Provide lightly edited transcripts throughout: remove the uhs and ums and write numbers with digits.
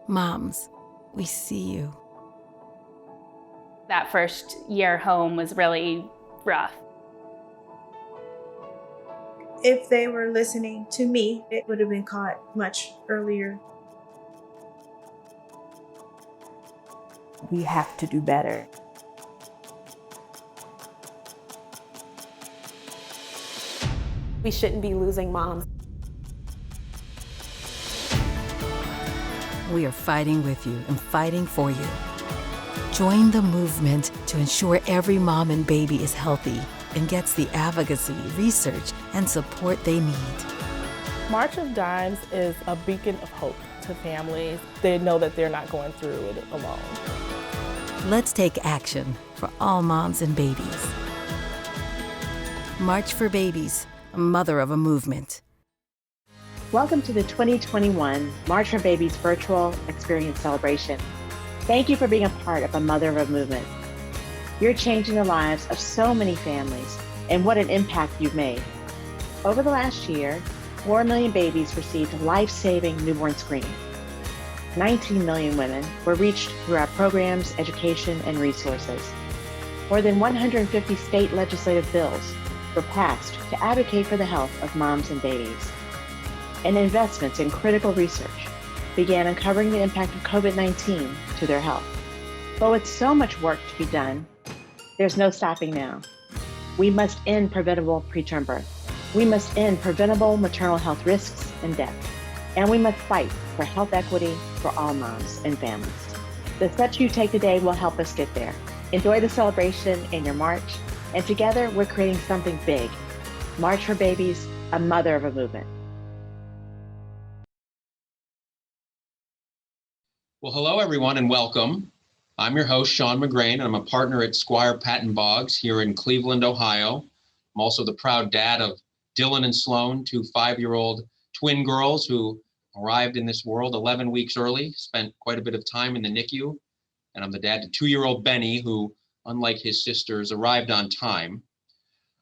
Moms, we see you. That first year home was really rough. If they were listening to me, it would have been caught much earlier. We have to do better. We shouldn't be losing moms. We are fighting with you and fighting for you. Join the movement to ensure every mom and baby is healthy and gets the advocacy, research, and support they need. March of Dimes is a beacon of hope to families. They know that they're not going through it alone. Let's take action for all moms and babies. March for Babies, a mother of a movement. Welcome to the 2021 March for Babies virtual experience celebration. Thank you for being a part of a mother of a movement. You're changing the lives of so many families, and what an impact you've made. Over the last year, 4 million babies received life-saving newborn screening. 19 million women were reached through our programs, education, and resources. More than 150 state legislative bills were passed to advocate for the health of moms and babies. And investments in critical research began uncovering the impact of COVID-19 to their health. But with so much work to be done, there's no stopping now. We must end preventable preterm birth. We must end preventable maternal health risks and death. And we must fight for health equity for all moms and families. The steps you take today will help us get there. Enjoy the celebration in your march, and together we're creating something big. March for Babies, a mother of a movement. Well, hello everyone and welcome. I'm your host, Sean McGrain, and I'm a partner at Squire Patton Boggs here in Cleveland, Ohio. I'm also the proud dad of Dylan and Sloan, two 5-year-old twin girls who arrived in this world 11 weeks early, spent quite a bit of time in the NICU. And I'm the dad to 2-year-old Benny, who, unlike his sisters, arrived on time.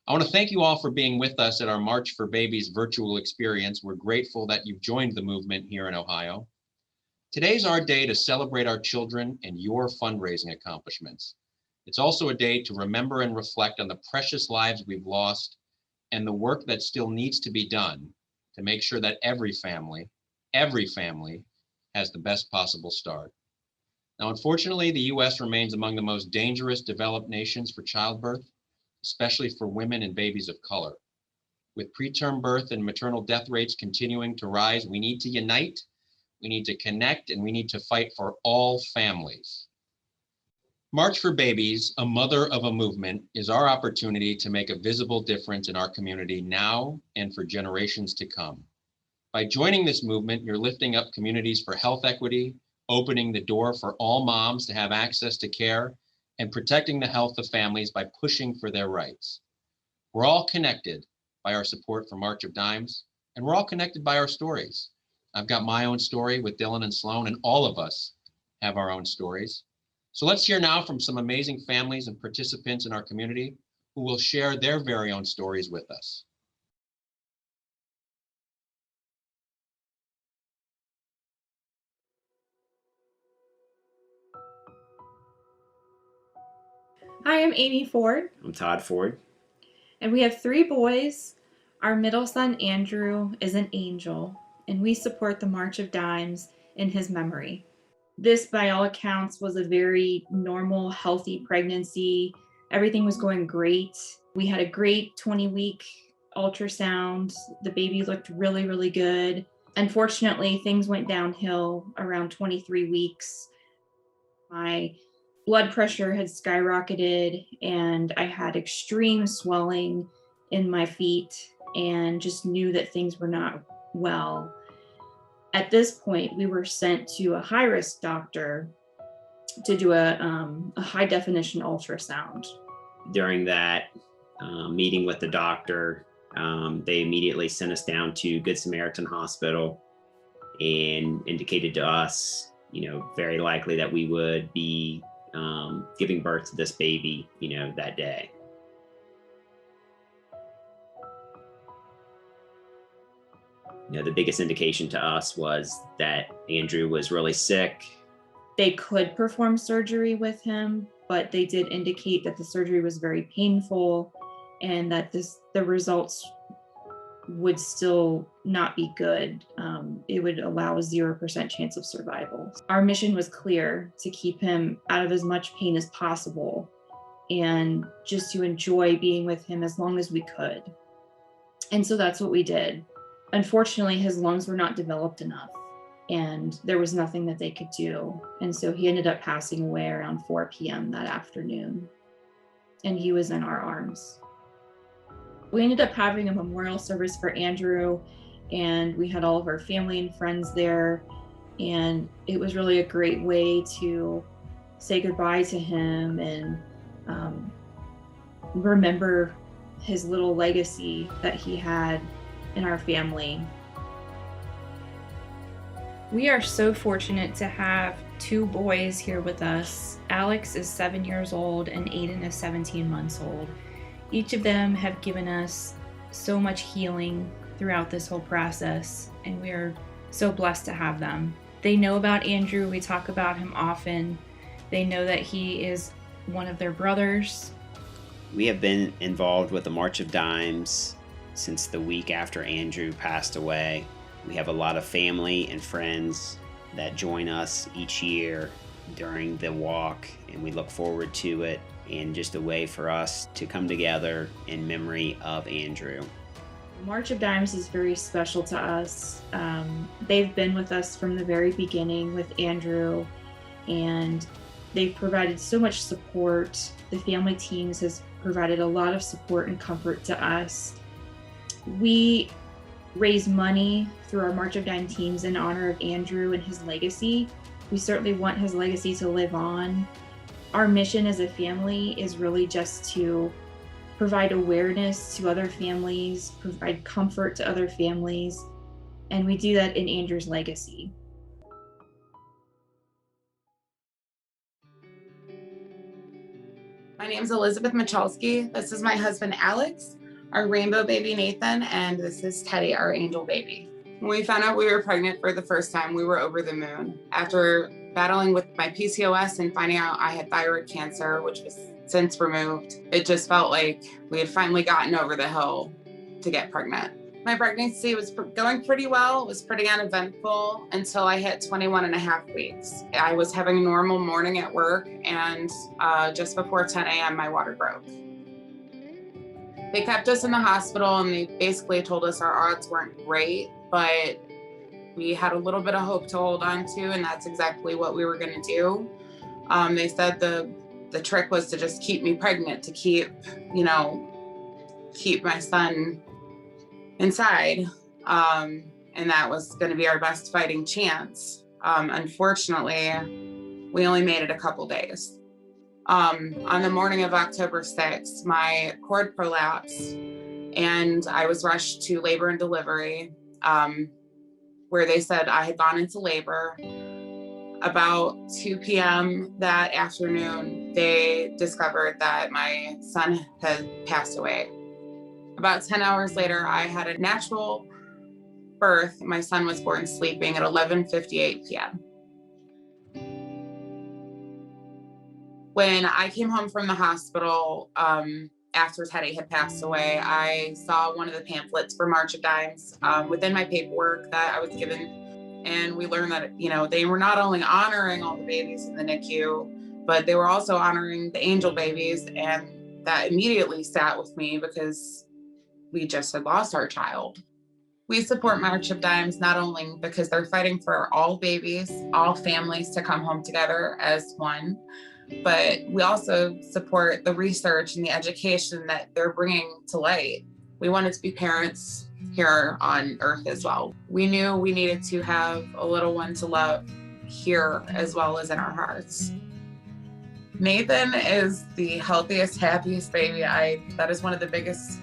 I want to thank you all for being with us at our March for Babies virtual experience. We're grateful that you've joined the movement here in Ohio. Today's our day to celebrate our children and your fundraising accomplishments. It's also a day to remember and reflect on the precious lives we've lost and the work that still needs to be done to make sure that every family has the best possible start. Now, unfortunately, the US remains among the most dangerous developed nations for childbirth, especially for women and babies of color. With preterm birth and maternal death rates continuing to rise, we need to unite. We need to connect, and we need to fight for all families. March for Babies, a mother of a movement, is our opportunity to make a visible difference in our community now and for generations to come. By joining this movement, you're lifting up communities for health equity, opening the door for all moms to have access to care, and protecting the health of families by pushing for their rights. We're all connected by our support for March of Dimes, and we're all connected by our stories. I've got my own story with Dylan and Sloan, and all of us have our own stories. So let's hear now from some amazing families and participants in our community who will share their very own stories with us. Hi, I'm Amy Ford. I'm Todd Ford. And we have 3 boys. Our middle son, Andrew, is an angel, and we support the March of Dimes in his memory. This, by all accounts, was a very normal, healthy pregnancy. Everything was going great. We had a great 20-week ultrasound. The baby looked really, really good. Unfortunately, things went downhill around 23 weeks. My blood pressure had skyrocketed, and I had extreme swelling in my feet and just knew that things were not well. At this point, we were sent to a high-risk doctor to do a high definition ultrasound. During that meeting with the doctor, they immediately sent us down to Good Samaritan Hospital and indicated to us, very likely that we would be giving birth to this baby, that day. . The biggest indication to us was that Andrew was really sick. They could perform surgery with him, but they did indicate that the surgery was very painful and that the results would still not be good. It would allow a 0% chance of survival. Our mission was clear: to keep him out of as much pain as possible and just to enjoy being with him as long as we could. And so that's what we did. Unfortunately, his lungs were not developed enough and there was nothing that they could do. And so he ended up passing away around 4 p.m. that afternoon, and he was in our arms. We ended up having a memorial service for Andrew, and we had all of our family and friends there. And it was really a great way to say goodbye to him and remember his little legacy that he had in our family. We are so fortunate to have 2 boys here with us. Alex is 7 years old and Aiden is 17 months old. Each of them have given us so much healing throughout this whole process, and we are so blessed to have them. They know about Andrew. We talk about him often. They know that he is one of their brothers. We have been involved with the March of Dimes since the week after Andrew passed away. We have a lot of family and friends that join us each year during the walk, and we look forward to it, and just a way for us to come together in memory of Andrew. March of Dimes is very special to us. They've been with us from the very beginning with Andrew, and they've provided so much support. The family teams has provided a lot of support and comfort to us. We raise money through our March of Dimes teams in honor of Andrew and his legacy. We certainly want his legacy to live on. Our mission as a family is really just to provide awareness to other families, provide comfort to other families, and we do that in Andrew's legacy. My name is Elizabeth Michalski. This is my husband, Alex, our rainbow baby, Nathan, and this is Teddy, our angel baby. When we found out we were pregnant for the first time, we were over the moon. After battling with my PCOS and finding out I had thyroid cancer, which was since removed, it just felt like we had finally gotten over the hill to get pregnant. My pregnancy was going pretty well. It was pretty uneventful until I hit 21 and a half weeks. I was having a normal morning at work, and just before 10 a.m., my water broke. They kept us in the hospital, and they basically told us our odds weren't great, but we had a little bit of hope to hold on to, and that's exactly what we were going to do. They said the trick was to just keep me pregnant, to keep my son inside, and that was going to be our best fighting chance. Unfortunately, we only made it a couple days. On the morning of October 6th, my cord prolapsed, and I was rushed to labor and delivery, where they said I had gone into labor. About 2 p.m. that afternoon, they discovered that my son had passed away. About 10 hours later, I had a natural birth. My son was born sleeping at 11:58 p.m. When I came home from the hospital, after Teddy had passed away, I saw one of the pamphlets for March of Dimes within my paperwork that I was given. And we learned that, they were not only honoring all the babies in the NICU, but they were also honoring the angel babies. And that immediately sat with me because we just had lost our child. We support March of Dimes not only because they're fighting for all babies, all families to come home together as one, but we also support the research and the education that they're bringing to light. We wanted to be parents here on Earth as well. We knew we needed to have a little one to love here as well as in our hearts. Nathan is the healthiest, happiest baby. That is one of the biggest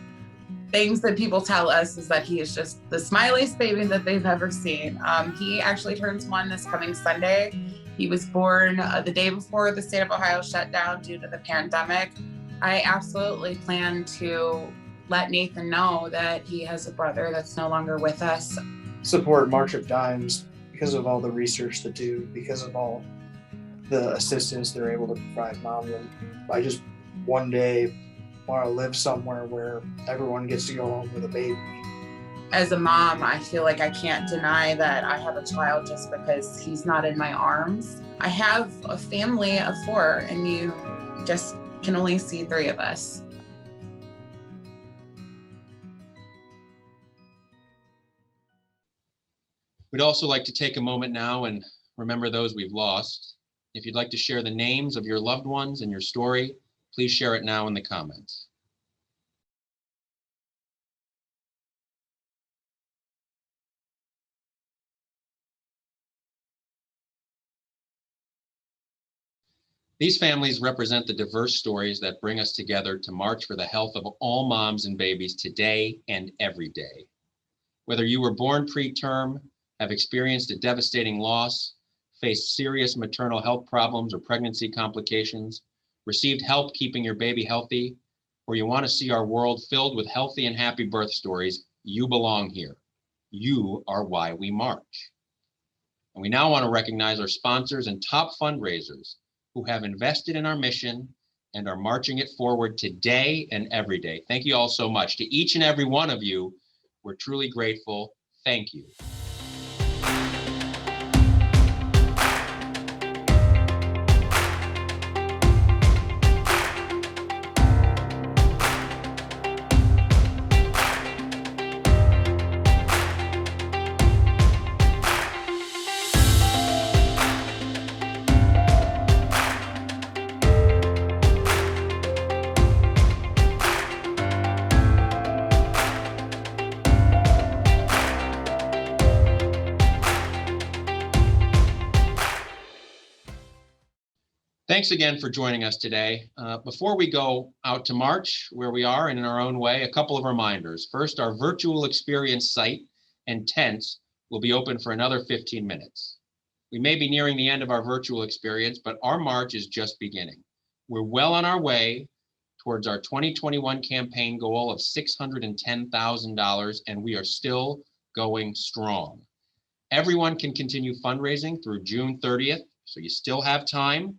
things that people tell us, is that he is just the smiliest baby that they've ever seen. He actually turns 1 this coming Sunday. He was born the day before the state of Ohio shut down due to the pandemic. I absolutely plan to let Nathan know that he has a brother that's no longer with us. support March of Dimes because of all the research they do, because of all the assistance they're able to provide moms. And I just one day want to live somewhere where everyone gets to go home with a baby. As a mom, I feel like I can't deny that I have a child just because he's not in my arms. I have a family of 4, and you just can only see 3 of us. We'd also like to take a moment now and remember those we've lost. If you'd like to share the names of your loved ones and your story, please share it now in the comments. These families represent the diverse stories that bring us together to march for the health of all moms and babies today and every day. Whether you were born preterm, have experienced a devastating loss, faced serious maternal health problems or pregnancy complications, received help keeping your baby healthy, or you want to see our world filled with healthy and happy birth stories, you belong here. You are why we march. And we now want to recognize our sponsors and top fundraisers who have invested in our mission and are marching it forward today and every day. Thank you all so much. To each and every one of you, we're truly grateful. Thank you. Thanks again for joining us today. Before we go out to March, where we are and in our own way, a couple of reminders. First, our virtual experience site and tents will be open for another 15 minutes. We may be nearing the end of our virtual experience, but our march is just beginning. We're well on our way towards our 2021 campaign goal of $610,000, and we are still going strong. Everyone can continue fundraising through June 30th, so you still have time.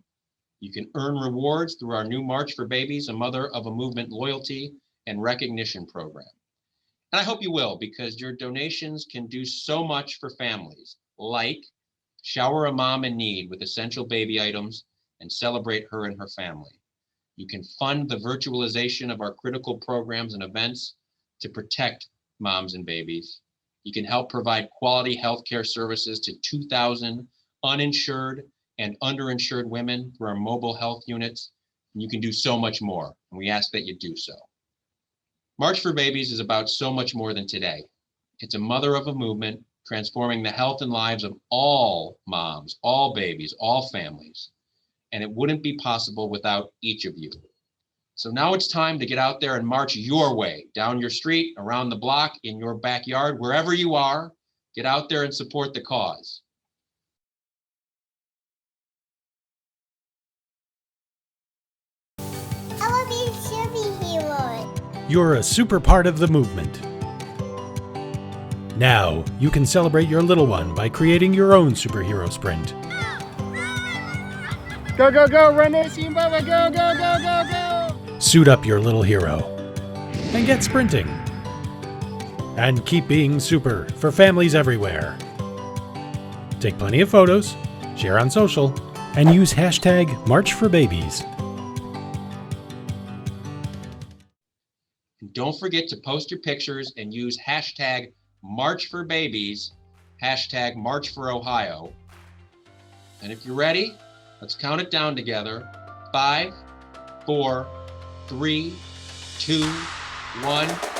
You can earn rewards through our new March for Babies, a Mother of a Movement loyalty and recognition program. And I hope you will, because your donations can do so much for families, like shower a mom in need with essential baby items and celebrate her and her family. You can fund the virtualization of our critical programs and events to protect moms and babies. You can help provide quality healthcare services to 2,000 uninsured and underinsured women through our mobile health units, and you can do so much more, and we ask that you do so. March for Babies is about so much more than today. It's a mother of a movement transforming the health and lives of all moms, all babies, all families, and it wouldn't be possible without each of you. So now it's time to get out there and march your way, down your street, around the block, in your backyard, wherever you are. Get out there and support the cause. You're a super part of the movement. Now, you can celebrate your little one by creating your own superhero sprint. Go, go, go, run it, Simba, go, go, go, go, go! Suit up your little hero and get sprinting. And keep being super for families everywhere. Take plenty of photos, share on social, and use hashtag #MarchForBabies. Don't forget to post your pictures and use hashtag #MarchForBabies, hashtag #MarchForOhio. And if you're ready, let's count it down together. 5, 4, 3, 2, 1.